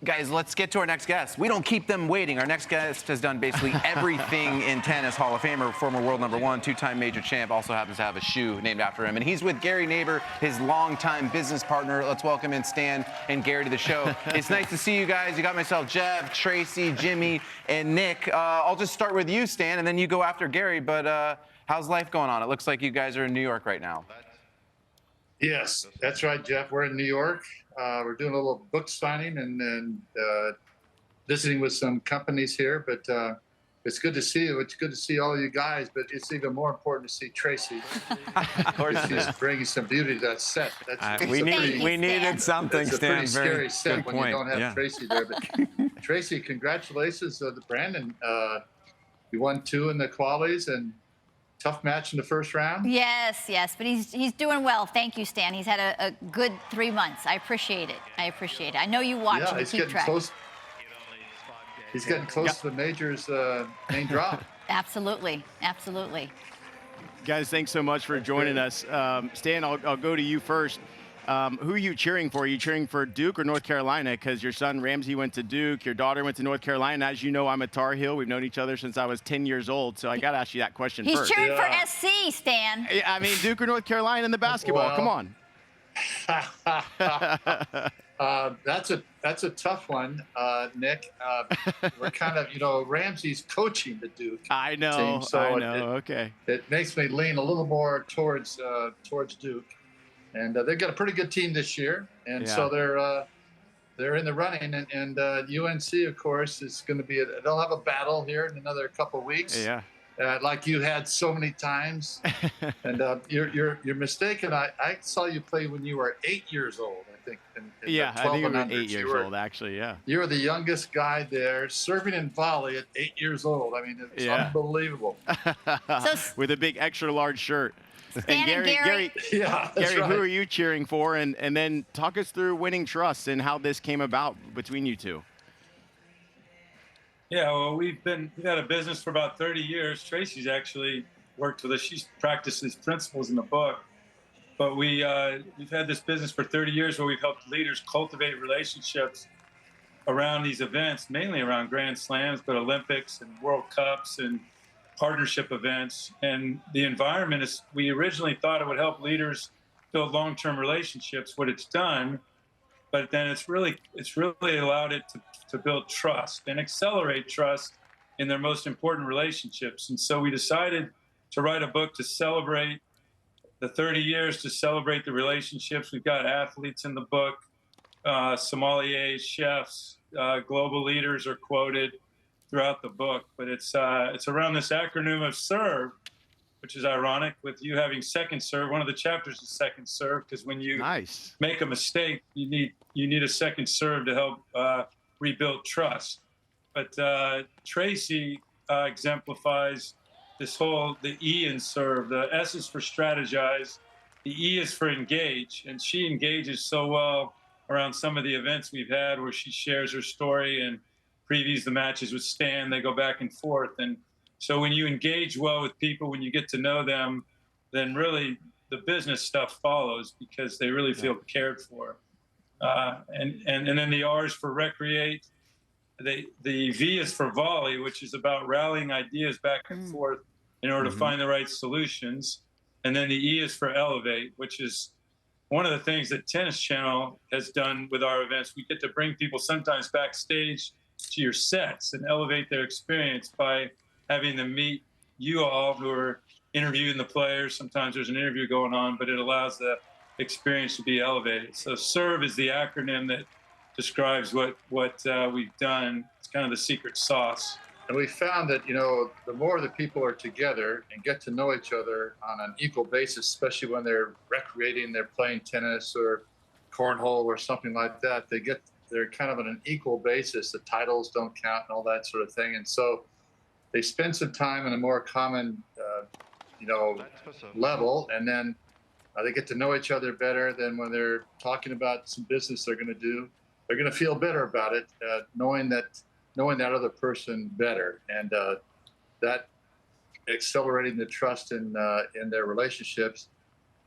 Guys, let's get to our next guest. We don't keep them waiting. Our next guest has done basically everything in tennis. Hall of Famer, former world #1, two-time major champ, also happens to have a shoe named after him. And he's with Gary Niebur, his longtime business partner. Let's welcome in Stan and Gary to the show. It's nice to see you guys. You got myself, Jeff, Tracy, Jimmy, and Nick. I'll just start with you, Stan, and then you go after Gary. But how's life going on? It looks like you guys are in New York right now. Yes, that's right, Jeff. We're in New York. We're doing a little book signing and visiting with some companies here. But it's good to see you. It's good to see all you guys. But it's even more important to see Tracy. Of course, she's bringing some beauty to that set. We needed something, Stan. It's a pretty scary set when you don't have Tracy there. But Tracy, congratulations to Brandon. You won 2 in the qualies and tough match in the first round. Yes, but he's doing well. Thank you, Stan. He's had a good 3 months. I appreciate it. I know you watch and keep track. He's getting close to the majors main draw. Absolutely. Guys, thanks so much for joining us. Stan, I'll go to you first. Who are you cheering for? Are you cheering for Duke or North Carolina? Because your son Ramsey went to Duke, your daughter went to North Carolina. As you know, I'm a Tar Heel. We've known each other since I was 10 years old, so I got to ask you that question first. He's cheering for SC, Stan. I mean, Duke or North Carolina in the basketball. Well, come on. That's a tough one, Nick. We're kind of, Ramsey's coaching the Duke I know. team, so Okay. It makes me lean a little more towards Duke. And they've got a pretty good team this year, and so they're in the running. And UNC, of course, is going to be. They'll have a battle here in another couple of weeks. Yeah. Like you had so many times. And you're mistaken. I saw you play when you were 8 years old, I think. I think you were 8 years old, actually. Yeah. You were the youngest guy there, serving in volley at 8 years old. I mean, it's unbelievable. With a big extra large shirt. And Gary, yeah, Gary, right. Who are you cheering for? And then talk us through winning trust and how this came about between you two. Yeah, well, we've had a business for about 30 years. Tracy's actually worked with us. She's practiced these principles in the book. But we've had this business for 30 years where we've helped leaders cultivate relationships around these events, mainly around Grand Slams, but Olympics and World Cups and partnership events. And the environment is, we originally thought it would help leaders build long-term relationships, what it's done, but then it's really allowed it to build trust and accelerate trust in their most important relationships. And so we decided to write a book to celebrate the 30 years, to celebrate the relationships. We've got athletes in the book, sommeliers, chefs, global leaders are quoted throughout the book, but it's around this acronym of SERVE, which is ironic with you having second serve. One of the chapters is second serve, because when you make a mistake, you need a second serve to help rebuild trust. But Tracy exemplifies this the E in serve. The S is for strategize, the E is for engage, and she engages so well around some of the events we've had where she shares her story and previews the matches with Stan. They go back and forth. And so when you engage well with people, when you get to know them, then really the business stuff follows because they really feel cared for. And then the R is for recreate. The V is for volley, which is about rallying ideas back and forth in order to find the right solutions. And then the E is for elevate, which is one of the things that Tennis Channel has done with our events. We get to bring people sometimes backstage to your sets and elevate their experience by having them meet you all who are interviewing the players. Sometimes there's an interview going on, but it allows the experience to be elevated. So SERVE is the acronym that describes what we've done. It's kind of the secret sauce. And we found that, the more the people are together and get to know each other on an equal basis, especially when they're recreating, they're playing tennis or cornhole or something like that, they're kind of on an equal basis. The titles don't count and all that sort of thing. And so they spend some time in a more common, level, and then they get to know each other better. Then when they're talking about some business they're going to do, they're going to feel better about it, knowing that other person better, and that accelerating the trust in their relationships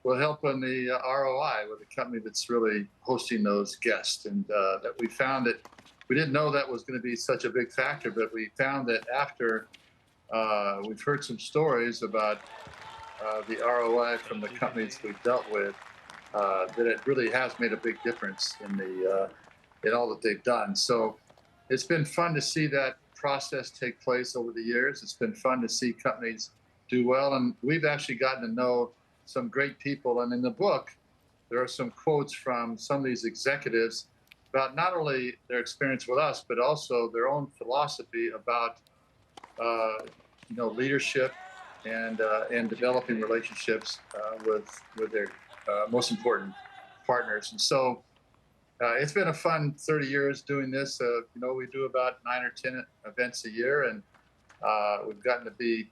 will help in the ROI with a company that's really hosting those guests. And that we found that we didn't know that was going to be such a big factor, but we found that after we've heard some stories about the ROI from the companies we've dealt with, that it really has made a big difference in all that they've done. So it's been fun to see that process take place over the years. It's been fun to see companies do well, and we've actually gotten to know some great people. And in the book, there are some quotes from some of these executives about not only their experience with us, but also their own philosophy about leadership and developing relationships with their most important partners. And so it's been a fun 30 years doing this. We do about 9 or 10 events a year, and we've gotten to be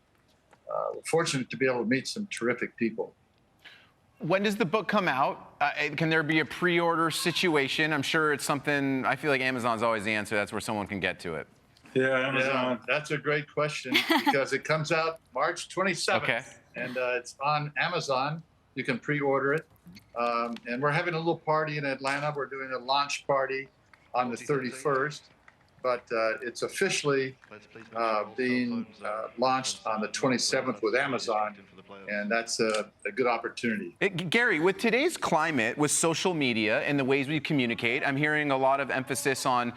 fortunate to be able to meet some terrific people. When does the book come out? Can there be a pre-order situation? I'm sure it's something, I feel like Amazon's always the answer. That's where someone can get to it. Yeah, Amazon. Yeah, that's a great question because it comes out March 27th. Okay. And it's on Amazon. You can pre-order it. And we're having a little party in Atlanta. We're doing a launch party on the 31st. But it's officially being launched on the 27th with Amazon, and that's a good opportunity. Gary, with today's climate, with social media and the ways we communicate, I'm hearing a lot of emphasis on,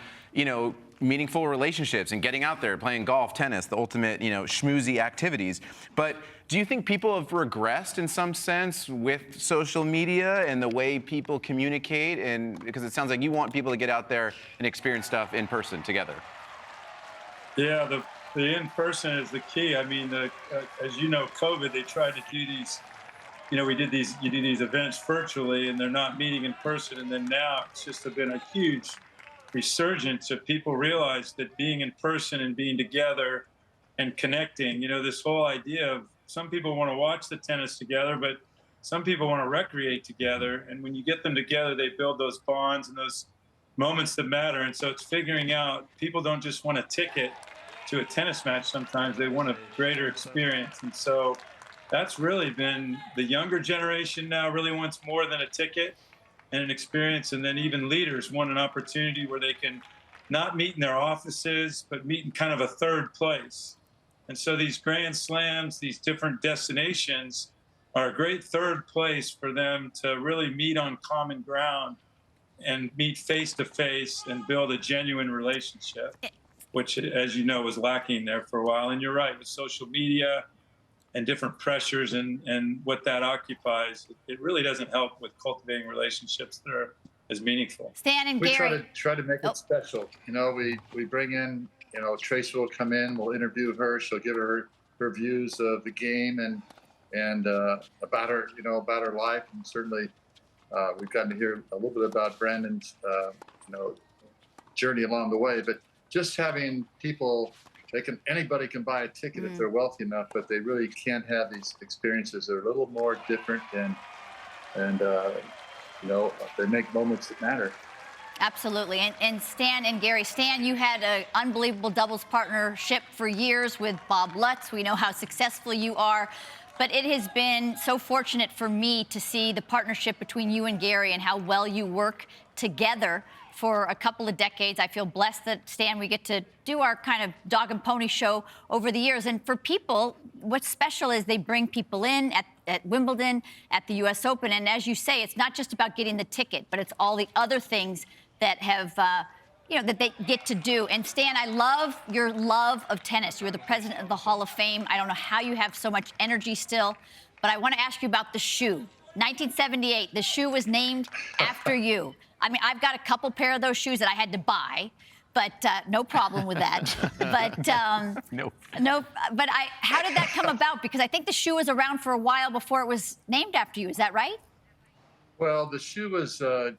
meaningful relationships and getting out there, playing golf, tennis, the ultimate, schmoozy activities. But do you think people have regressed in some sense with social media and the way people communicate? And because it sounds like you want people to get out there and experience stuff in person together. Yeah, the in-person is the key. I mean, as you know, COVID, they tried to do these, you do these events virtually and they're not meeting in person. And then now it's just been a huge resurgence of people realize that being in person and being together and connecting, this whole idea of some people want to watch the tennis together, but some people want to recreate together. And when you get them together, they build those bonds and those moments that matter. And so it's figuring out people don't just want a ticket to a tennis match. Sometimes they want a greater experience. And so that's really been the younger generation now really wants more than a ticket and an experience. And then even leaders want an opportunity where they can not meet in their offices, but meet in kind of a third place. And so these Grand Slams, these different destinations are a great third place for them to really meet on common ground and meet face to face and build a genuine relationship, which, as you know, was lacking there for a while. And you're right, with social media and different pressures and what that occupies, it really doesn't help with cultivating relationships that are as meaningful. Stan and Gary. We try to make it special. We bring in, Tracy will come in, we'll interview her, she'll give her views of the game and about her, about her life. And certainly we've gotten to hear a little bit about Brandon's, journey along the way. But just having people, anybody can buy a ticket if they're wealthy enough, but they really can't have these experiences. They're a little more different and they make moments that matter. Absolutely. And Stan and Gary, Stan, you had an unbelievable doubles partnership for years with Bob Lutz. We know how successful you are. But it has been so fortunate for me to see the partnership between you and Gary and how well you work together for a couple of decades. I feel blessed that, Stan, we get to do our kind of dog and pony show over the years. And for people, what's special is they bring people in at Wimbledon, at the U.S. Open. And as you say, it's not just about getting the ticket, but it's all the other things that have, that they get to do. And Stan, I love your love of tennis. You're the president of the Hall of Fame. I don't know how you have so much energy still, but I want to ask you about the shoe. 1978, the shoe was named after you. I mean, I've got a couple pair of those shoes that I had to buy, but no problem with that. But But how did that come about? Because I think the shoe was around for a while before it was named after you. Is that right? Well, the shoe was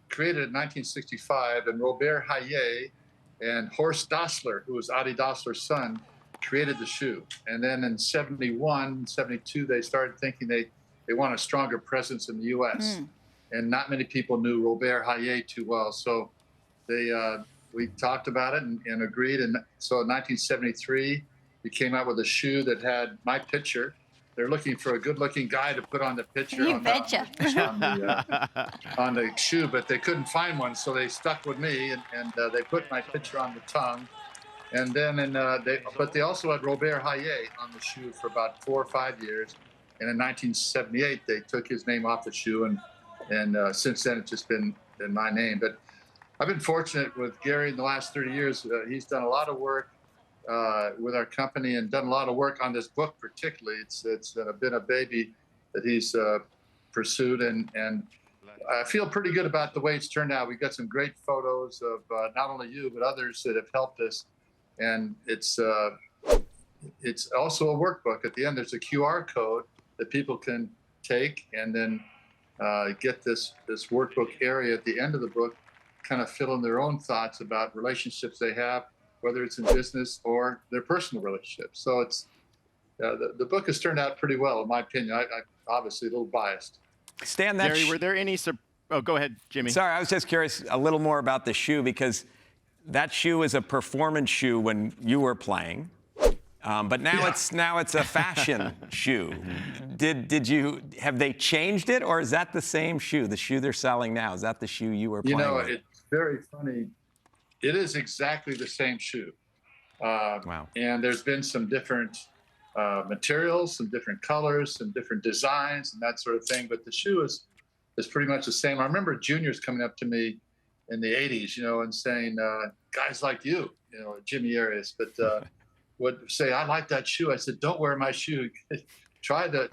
created in 1965, and Robert Hayet and Horst Dassler, who was Adi Dassler's son, created the shoe. And then in 71, 72, they started thinking they want a stronger presence in the U.S. And not many people knew Robert Hayet too well. So we talked about it and agreed. And so in 1973, we came out with a shoe that had my picture they're looking for a good-looking guy to put on the picture You on betcha. on the shoe, but they couldn't find one, so they stuck with me, and they put my picture on the tongue. And then they also had Robert Hayet on the shoe for about 4 or 5 years. And in 1978, they took his name off the shoe, and since then it's just been my name. But I've been fortunate with Gary in the last 30 years. He's done a lot of work with our company and done a lot of work on this book, particularly. It's been a baby that he's pursued, and I feel pretty good about the way it's turned out. We've got some great photos of not only you, but others that have helped us. And it's also a workbook. At the end, there's a QR code that people can take and then get this workbook area at the end of the book, kind of fill in their own thoughts about relationships they have, whether it's in business or their personal relationships. So it's the book has turned out pretty well, in my opinion. I obviously a little biased. Stan, Gary, were there any? Oh, go ahead, Jimmy. Sorry, I was just curious a little more about the shoe, because that shoe is a performance shoe when you were playing, but now it's a fashion shoe. Have they changed it, or is that the same shoe? The shoe they're selling now, is that the shoe you were playing with? It's very funny. It is exactly the same shoe. Wow. And there's been some different materials, some different colors, some different designs, and that sort of thing. But the shoe is pretty much the same. I remember juniors coming up to me in the 80s, and saying, guys like you, Jimmy Arias, but would say, I like that shoe. I said, don't wear my shoe. Try the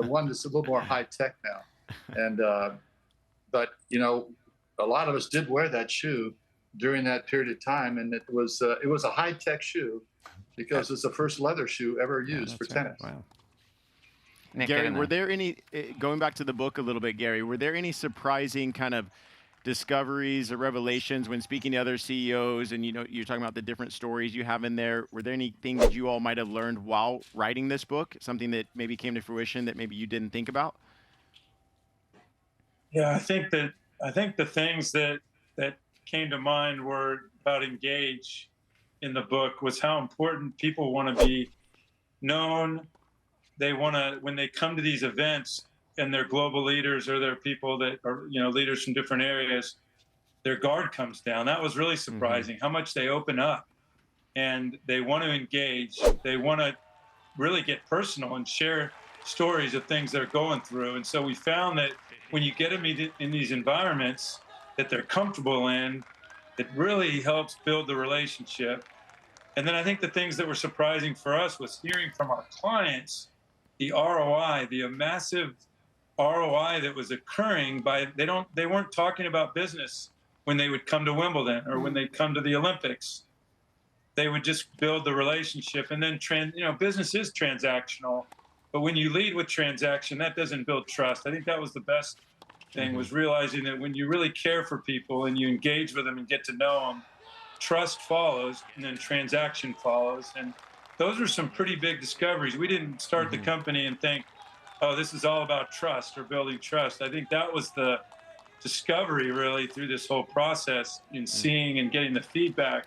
one that's a little more high tech now. And, but, a lot of us did wear that shoe during that period of time. And it was a high tech shoe because it's the first leather shoe ever used for tennis. Wow. Nick, Gary, were there any, going back to the book a little bit, Gary, were there any surprising kind of discoveries or revelations when speaking to other CEOs, and you're talking about the different stories you have in there? Were there anything that you all might have learned while writing this book, something that maybe came to fruition that maybe you didn't think about? Yeah, I think the things that came to mind were about engage in the book was how important people want to be known. They want to, when they come to these events and they're global leaders or they're people that are, leaders from different areas, their guard comes down. That was really surprising, how much they open up and they want to engage. They want to really get personal and share stories of things they're going through. And so we found that when you get them in these environments that they're comfortable in, it really helps build the relationship. And then I think the things that were surprising for us was hearing from our clients the ROI, the massive ROI that was occurring they weren't talking about business when they would come to Wimbledon or when they come to the Olympics. They would just build the relationship, and then business is transactional, but when you lead with transaction, that doesn't build trust. I think that was the best thing, was realizing that when you really care for people and you engage with them and get to know them, trust follows, and then transaction follows. And those are some pretty big discoveries. We didn't start the company and think, oh, this is all about trust or building trust. I think that was the discovery really through this whole process in seeing and getting the feedback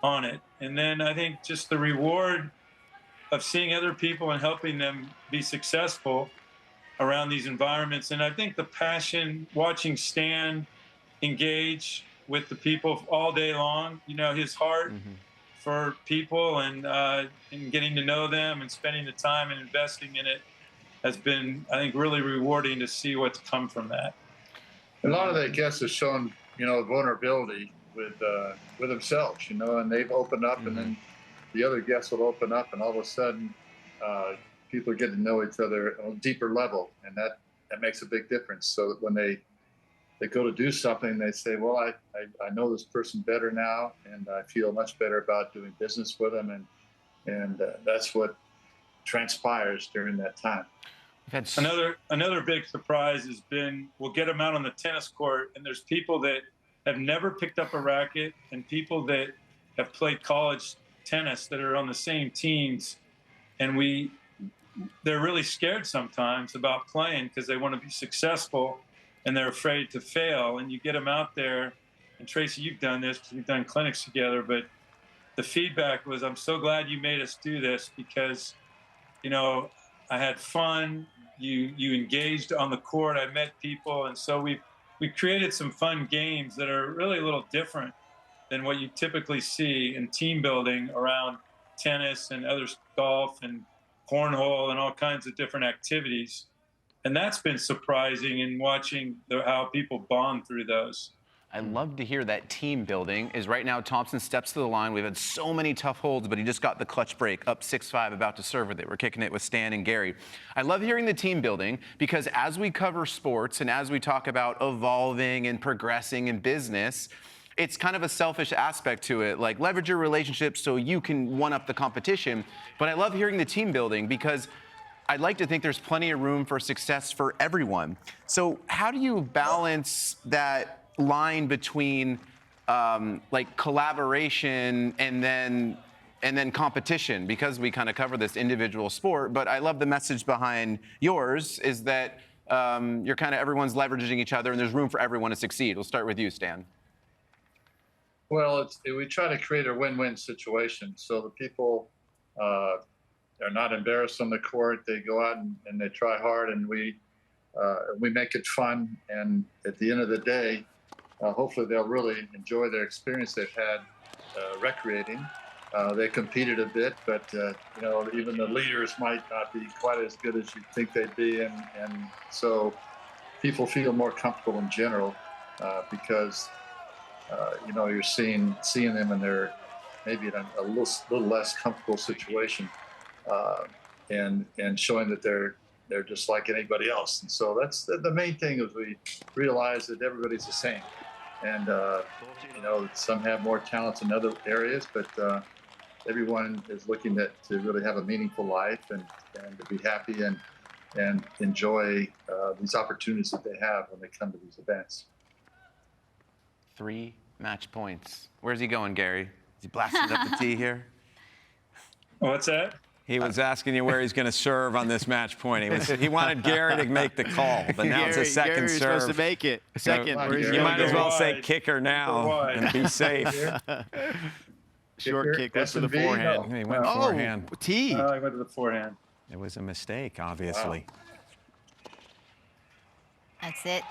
on it. And then I think just the reward of seeing other people and helping them be successful around these environments. And I think the passion, watching Stan engage with the people all day long, his heart for people and getting to know them and spending the time and investing in it has been, I think, really rewarding to see what's come from that. A lot of the guests have shown, vulnerability with themselves, and they've opened up, and then the other guests will open up, and all of a sudden, people are getting to know each other on a deeper level, and that makes a big difference. So that when they go to do something, they say, well, I know this person better now, and I feel much better about doing business with them, and that's what transpires during that time. Another big surprise has been, we'll get them out on the tennis court, and there's people that have never picked up a racket and people that have played college tennis that are on the same teams, and they're really scared sometimes about playing because they want to be successful and they're afraid to fail. And you get them out there, and Tracy, you've done this because we've done clinics together, but the feedback was, I'm so glad you made us do this because, I had fun. You engaged on the court. I met people, and so we created some fun games that are really a little different than what you typically see in team building around tennis and other golf and cornhole and all kinds of different activities. And that's been surprising in watching how people bond through those. I love to hear that team building. Is right now Thompson steps to the line. We've had so many tough holds, but he just got the clutch break, up 6-5, about to serve with it. We're kicking it with Stan and Gary. I love hearing the team building because as we cover sports and as we talk about evolving and progressing in business, it's kind of a selfish aspect to it, like leverage your relationships so you can one-up the competition. But I love hearing the team building because I'd like to think there's plenty of room for success for everyone. So how do you balance that line between like collaboration and then competition, because we kind of cover this individual sport? But I love the message behind yours is that you're kind of everyone's leveraging each other and there's room for everyone to succeed. We'll start with you, Stan. Well, we try to create a win-win situation so the people are not embarrassed on the court. They go out and they try hard, and we make it fun. And at the end of the day, hopefully they'll really enjoy their experience they've had recreating. They competed a bit, but even the leaders might not be quite as good as you think they'd be, and so people feel more comfortable in general because you're seeing them in their maybe in a little less comfortable situation, and showing that they're just like anybody else. And so that's the main thing, is we realize that everybody's the same. And, some have more talents in other areas, but everyone is looking to really have a meaningful life and to be happy and enjoy these opportunities that they have when they come to these events. 3 match points. Where's he going, Gary? Is he blasting up the tee here? What's that? He was asking you where he's going to serve on this match point. He wanted Gary to make the call, but now it's a second Gary's serve. supposed to make it. Second. You might as well say kicker now and be safe. Short kick was to the forehand. He went forehand. Tee. I went to the forehand. It was a mistake, obviously. That's it.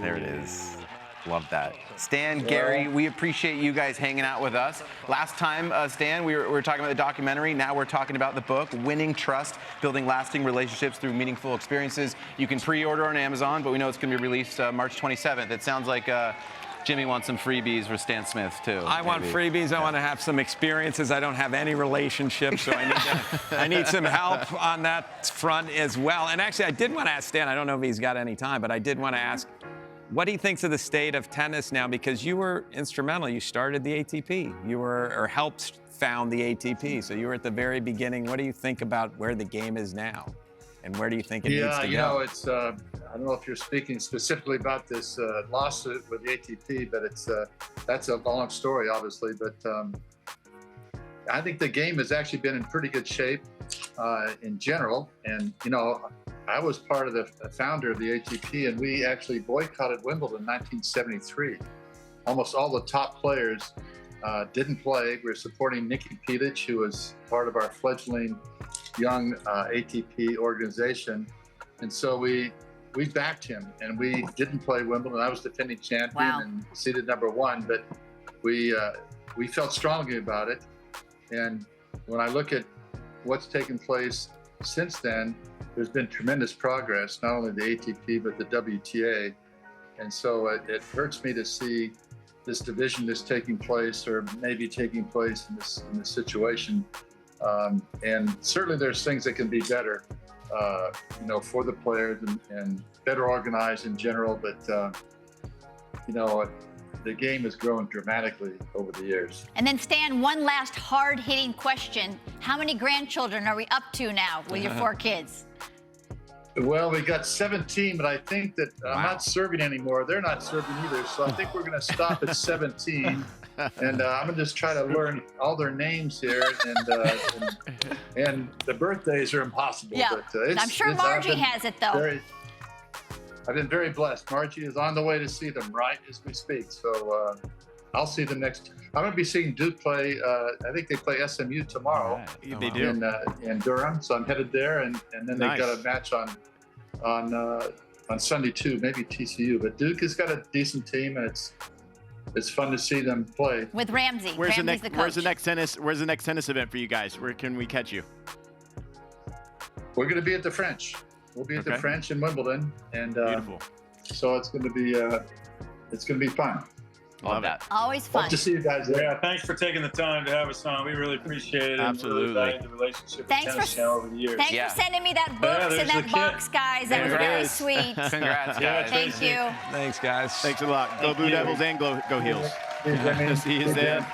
There it is. Love that. Stan, Gary, we appreciate you guys hanging out with us. Last time, Stan, we were talking about the documentary. Now we're talking about the book, Winning Trust, Building Lasting Relationships Through Meaningful Experiences. You can pre-order on Amazon, but we know it's going to be released March 27th. It sounds like Jimmy wants some freebies for Stan Smith, too. I want freebies. I want to have some experiences. I don't have any relationships, so I need some help on that front as well. And actually, I did want to ask Stan, I don't know if he's got any time, but I did want to ask what he thinks of the state of tennis now, because you were instrumental. You started the ATP. You were, or helped found the ATP. So you were at the very beginning. What do you think about where the game is now? And where do you think it needs to go? It's, I don't know if you're speaking specifically about this lawsuit with the ATP, but that's a long story, obviously. But I think the game has actually been in pretty good shape in general. And, I was part of the founder of the ATP, and we actually boycotted Wimbledon in 1973. Almost all the top players didn't play. We were supporting Nikki Pilic, who was part of our fledgling young ATP organization. And so we backed him, and we didn't play Wimbledon. I was defending champion and seeded #1, but we felt strongly about it. And when I look at what's taken place since then, there's been tremendous progress, not only the ATP, but the WTA. And so it hurts me to see this division that's taking place, or maybe taking place in this situation. And certainly there's things that can be better, for the players and better organized in general. But, the game has grown dramatically over the years. And then, Stan, one last hard-hitting question. How many grandchildren are we up to now with your 4 kids? Well, we got 17, but I think that I'm not serving anymore. They're not serving either. So I think we're going to stop at 17. And I'm going to just try to learn all their names here. And the birthdays are impossible. Yeah, but I'm sure Margie has it, though. I've been very blessed. Margie is on the way to see them right as we speak. So I'll see them next. I'm going to be seeing Duke play. I think they play SMU tomorrow. Right. They do. In Durham, so I'm headed there, and then Nice. they've got a match on Sunday too, maybe TCU. But Duke has got a decent team, and it's fun to see them play. With Ramsey. Where's Ramsey's the coach. Where's the next tennis event for you guys? Where can we catch you? We're going to be at the French. We'll be at the Okay. French in Wimbledon, and Beautiful. so it's going to be fun. Love it. Always fun. Hope to see you guys there. Yeah, thanks for taking the time to have us on. We really appreciate it. Absolutely. And really value the relationship Thanks with Tennis for- Channel over the years. Thanks Yeah. for sending me that books and there's that the kid. box, guys. That was There it very is. sweet. Congrats, Yeah, guys. Thank Tracy. you. Thanks, guys. Thanks a lot. Go Blue you. Devils and go Heels. Thank you. See you, Stan.